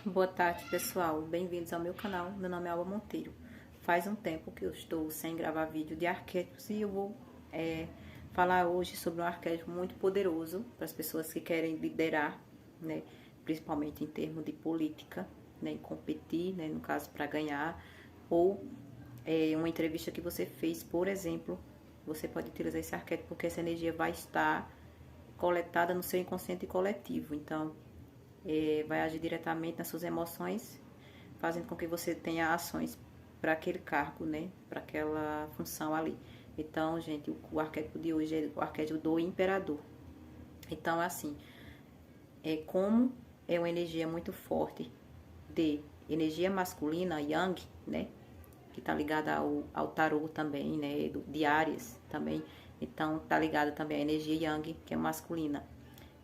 Boa tarde, pessoal. Bem-vindos ao meu canal. Meu nome é Alba Monteiro. Faz um tempo que eu estou sem gravar vídeo de arquétipos e eu vou falar hoje sobre um arquétipo muito poderoso para as pessoas que querem liderar, né? Principalmente em termos de política, né? Em competir, né? No caso, para ganhar. Ou uma entrevista que você fez, por exemplo, você pode utilizar esse arquétipo porque essa energia vai estar coletada no seu inconsciente coletivo. Então, vai agir diretamente nas suas emoções, fazendo com que você tenha ações para aquele cargo, né? Para aquela função ali. Então, gente, o arquétipo de hoje é o arquétipo do imperador. Então, assim, como é uma energia muito forte de energia masculina, Yang, né? Que tá ligada ao tarô também, né? De Áries também. Então, tá ligada também à energia Yang, que é masculina.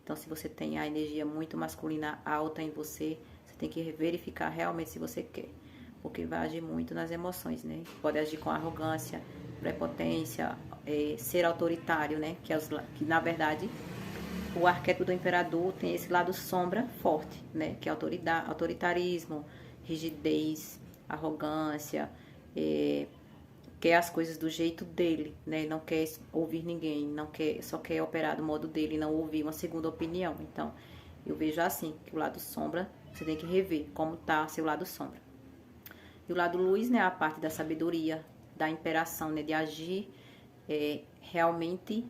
Então, se você tem a energia muito masculina alta em você, você tem que verificar realmente se você quer. Porque vai agir muito nas emoções, né? Pode agir com arrogância, prepotência, ser autoritário, né? Que na verdade, o arquétipo do imperador tem esse lado sombra forte, né? Que é autoritarismo, rigidez, arrogância, quer as coisas do jeito dele, né? Não quer ouvir ninguém, não quer, só quer operar do modo dele, não ouvir uma segunda opinião. Então, eu vejo assim, que o lado sombra, você tem que rever como tá seu lado sombra. E o lado luz, né, a parte da sabedoria, da imperação, né, de agir, realmente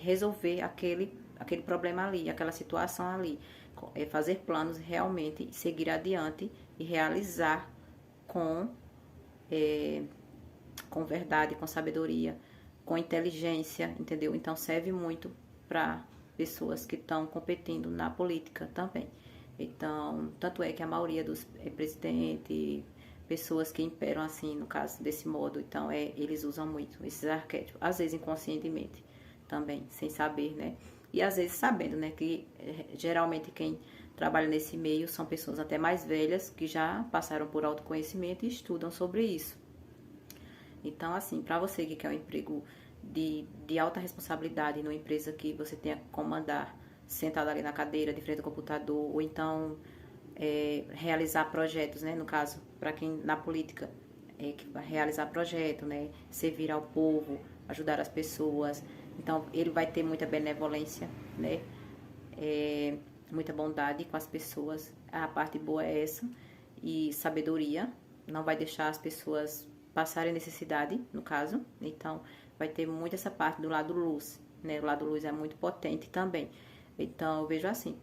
resolver aquele problema ali, aquela situação ali, fazer planos realmente, seguir adiante e realizar com com verdade, com sabedoria, com inteligência, entendeu? Então serve muito para pessoas que estão competindo na política também. Então, tanto é que a maioria dos presidentes, pessoas que imperam assim, no caso desse modo, então eles usam muito esses arquétipos, às vezes inconscientemente também, sem saber, né? E às vezes sabendo, né, que geralmente quem trabalha nesse meio são pessoas até mais velhas que já passaram por autoconhecimento e estudam sobre isso. Então, assim, para você que quer um emprego de alta responsabilidade numa empresa que você tenha que comandar sentado ali na cadeira, de frente ao computador, ou então realizar projetos, né? No caso, para quem na política que vai realizar projeto, né? Servir ao povo, ajudar as pessoas. Então, ele vai ter muita benevolência, né? Muita bondade com as pessoas. A parte boa é essa. E sabedoria. Não vai deixar as pessoas passarem necessidade, no caso. Então, vai ter muito essa parte do lado luz, né? O lado luz é muito potente também. Então, eu vejo assim.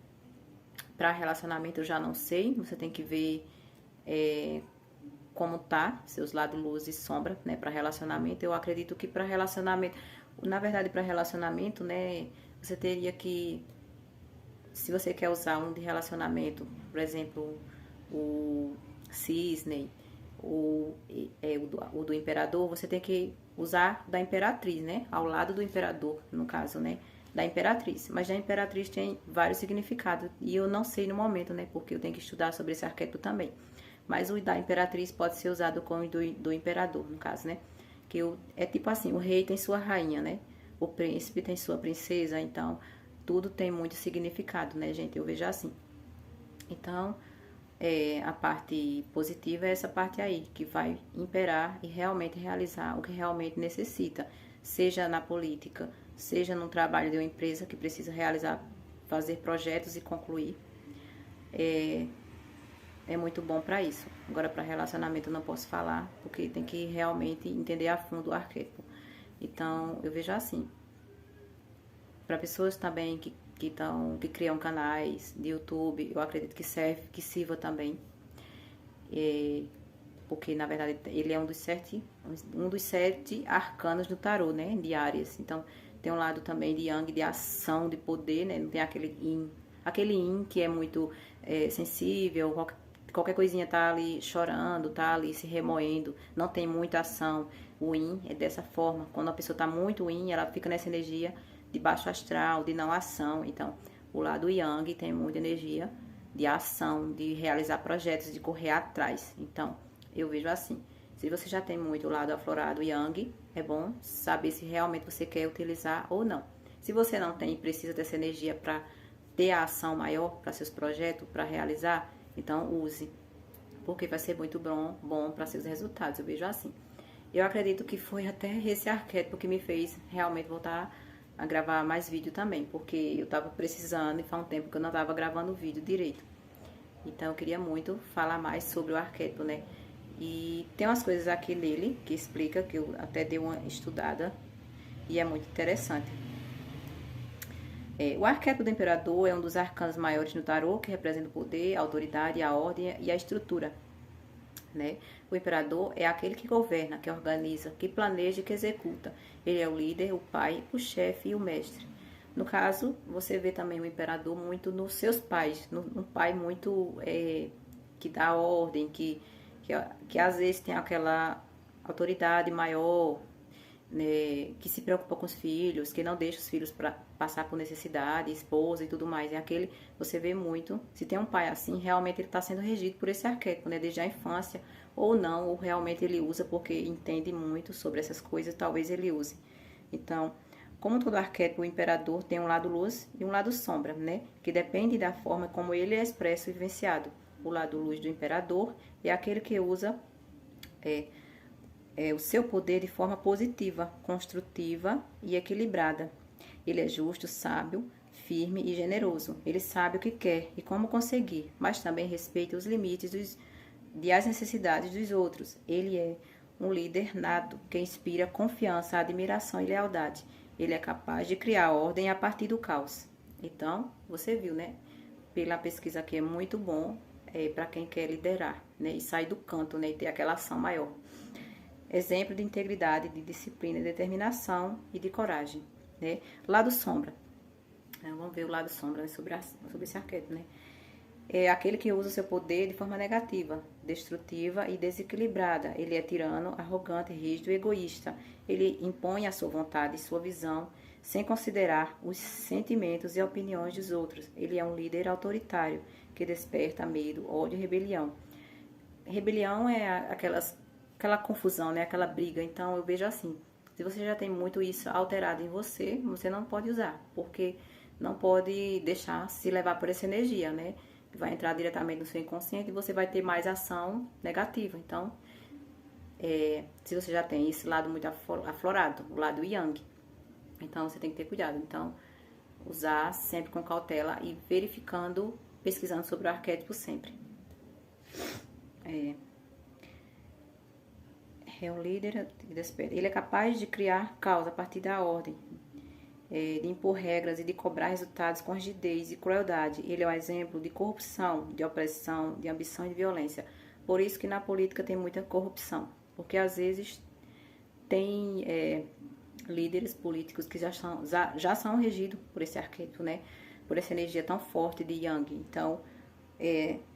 Para relacionamento, eu já não sei. Você tem que ver como tá seus lados luz e sombra, né? Para relacionamento, eu acredito que para relacionamento, na verdade, para relacionamento, né? Você teria que, se você quer usar um de relacionamento, por exemplo, o cisne, o do imperador, você tem que usar da imperatriz, né? Ao lado do imperador, no caso, né? Da imperatriz. Mas a imperatriz tem vários significados e eu não sei no momento, né? Porque eu tenho que estudar sobre esse arquétipo também. Mas o da imperatriz pode ser usado como do imperador, no caso, né? É tipo assim, o rei tem sua rainha, né? O príncipe tem sua princesa, então tudo tem muito significado, né, gente? Eu vejo assim. Então, a parte positiva é essa parte aí, que vai imperar e realmente realizar o que realmente necessita, seja na política, seja no trabalho de uma empresa que precisa realizar, fazer projetos e concluir. É muito bom para isso. Agora, para relacionamento eu não posso falar, porque tem que realmente entender a fundo o arquétipo. Então, eu vejo assim. Para pessoas também que criam canais de YouTube, eu acredito que que sirva também. Porque, na verdade, ele é um dos sete arcanos do tarô, né? De Áries. Então, tem um lado também de Yang, de ação, de poder, né? Não tem aquele Yin que é muito sensível, qualquer coisinha tá ali chorando, tá ali se remoendo, não tem muita ação. O Yin é dessa forma. Quando a pessoa tá muito Yin, ela fica nessa energia de baixo astral, de não ação. Então, o lado Yang tem muita energia de ação, de realizar projetos, de correr atrás. Então, eu vejo assim. Se você já tem muito o lado aflorado Yang, é bom saber se realmente você quer utilizar ou não. Se você não tem e precisa dessa energia para ter a ação maior para seus projetos, para realizar, Então, use, porque vai ser muito bom para seus resultados, eu vejo assim. Eu acredito que foi até esse arquétipo que me fez realmente voltar a gravar mais vídeo também, porque eu tava precisando e faz um tempo que eu não tava gravando vídeo direito. Então, eu queria muito falar mais sobre o arquétipo, né? E tem umas coisas aqui nele que explica, que eu até dei uma estudada e é muito interessante. O arquétipo do imperador é um dos arcanos maiores no tarô, que representa o poder, a autoridade, a ordem e a estrutura, né? O imperador é aquele que governa, que organiza, que planeja e que executa. Ele é o líder, o pai, o chefe e o mestre. No caso, você vê também o imperador muito nos seus pais, no pai muito que dá ordem, que às vezes tem aquela autoridade maior, né, que se preocupa com os filhos, que não deixa os filhos para passar por necessidade, esposa e tudo mais. É aquele, você vê muito, se tem um pai assim, realmente ele está sendo regido por esse arquétipo, né, desde a infância, ou não, ou realmente ele usa porque entende muito sobre essas coisas, talvez ele use. Então, como todo arquétipo, o imperador tem um lado luz e um lado sombra, né, que depende da forma como ele é expresso e vivenciado. O lado luz do imperador é aquele que usa o seu poder de forma positiva, construtiva e equilibrada. Ele é justo, sábio, firme e generoso. Ele sabe o que quer e como conseguir, mas também respeita os limites e as necessidades dos outros. Ele é um líder nato que inspira confiança, admiração e lealdade. Ele é capaz de criar ordem a partir do caos. Então, você viu, né? Pela pesquisa aqui é muito bom para quem quer liderar, né? E sair do canto, né? E ter aquela ação maior. Exemplo de integridade, de disciplina, de determinação e de coragem, né? Lado sombra. Vamos ver o lado sombra sobre esse arquétipo, né? É aquele que usa o seu poder de forma negativa, destrutiva e desequilibrada. Ele é tirano, arrogante, rígido e egoísta. Ele impõe a sua vontade e sua visão sem considerar os sentimentos e opiniões dos outros. Ele é um líder autoritário que desperta medo, ódio e rebelião. Rebelião é aquela confusão, né? Aquela briga. Então, eu vejo assim, se você já tem muito isso alterado em você, você não pode usar, porque não pode deixar se levar por essa energia, né? Que vai entrar diretamente no seu inconsciente e você vai ter mais ação negativa. Então, se você já tem esse lado muito aflorado, o lado yang, então você tem que ter cuidado. Então, usar sempre com cautela e verificando, pesquisando sobre o arquétipo sempre. É um líder que desperta. Ele é capaz de criar caos a partir da ordem, de impor regras e de cobrar resultados com rigidez e crueldade. Ele é um exemplo de corrupção, de opressão, de ambição e de violência. Por isso que na política tem muita corrupção, porque às vezes tem líderes políticos que já são regidos por esse arquétipo, né? Por essa energia tão forte de Yang. Então,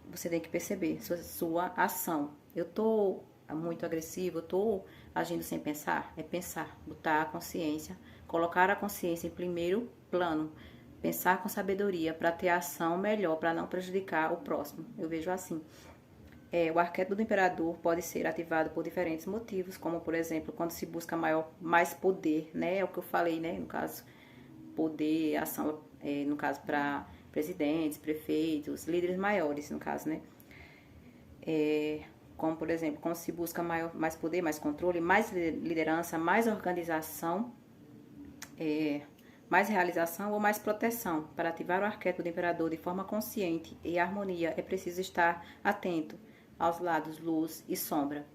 você tem que perceber sua ação. Eu tô muito agressivo, eu tô agindo sem pensar? É pensar, botar a consciência, colocar a consciência em primeiro plano, pensar com sabedoria para ter ação melhor, para não prejudicar o próximo. Eu vejo assim. O arquétipo do imperador pode ser ativado por diferentes motivos, como por exemplo, quando se busca mais poder, né? É o que eu falei, né? No caso, poder, ação, no caso, para presidentes, prefeitos, líderes maiores, no caso, né? Como, por exemplo, quando se busca mais poder, mais controle, mais liderança, mais organização, mais realização ou mais proteção. Para ativar o arquétipo do imperador de forma consciente e harmonia, é preciso estar atento aos lados luz e sombra.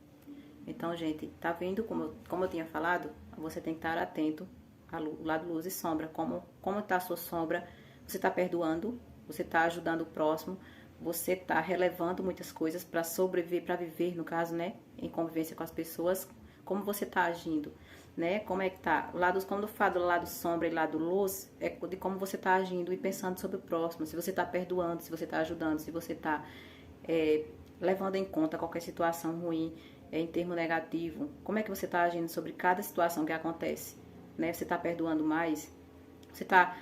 Então, gente, tá vendo como eu tinha falado? Você tem que estar atento ao lado luz e sombra. Como tá a sua sombra? Você está perdoando? Você está ajudando o próximo? Você está relevando muitas coisas para sobreviver, para viver, no caso, né? Em convivência com as pessoas. Como você está agindo, né? Como é que tá? Quando eu falo do lado sombra e lado luz, é de como você está agindo e pensando sobre o próximo. Se você está perdoando, se você está ajudando, se você está levando em conta qualquer situação ruim, em termo negativo. Como é que você está agindo sobre cada situação que acontece, né? Você está perdoando mais? Você está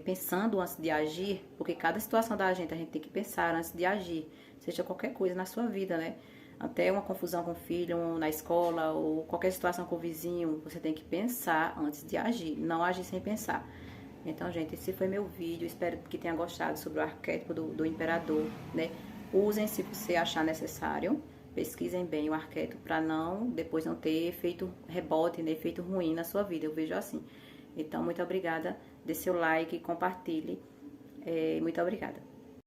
pensando antes de agir, porque cada situação da gente a gente tem que pensar antes de agir, seja qualquer coisa na sua vida, né? Até uma confusão com o filho, na escola, ou qualquer situação com o vizinho, você tem que pensar antes de agir, não agir sem pensar. Então, gente, esse foi meu vídeo. Espero que tenha gostado sobre o arquétipo do imperador, né? Usem se você achar necessário. Pesquisem bem o arquétipo para depois não ter efeito rebote, né? Efeito ruim na sua vida. Eu vejo assim. Então, muito obrigada. Dê seu like, compartilhe. Muito obrigada.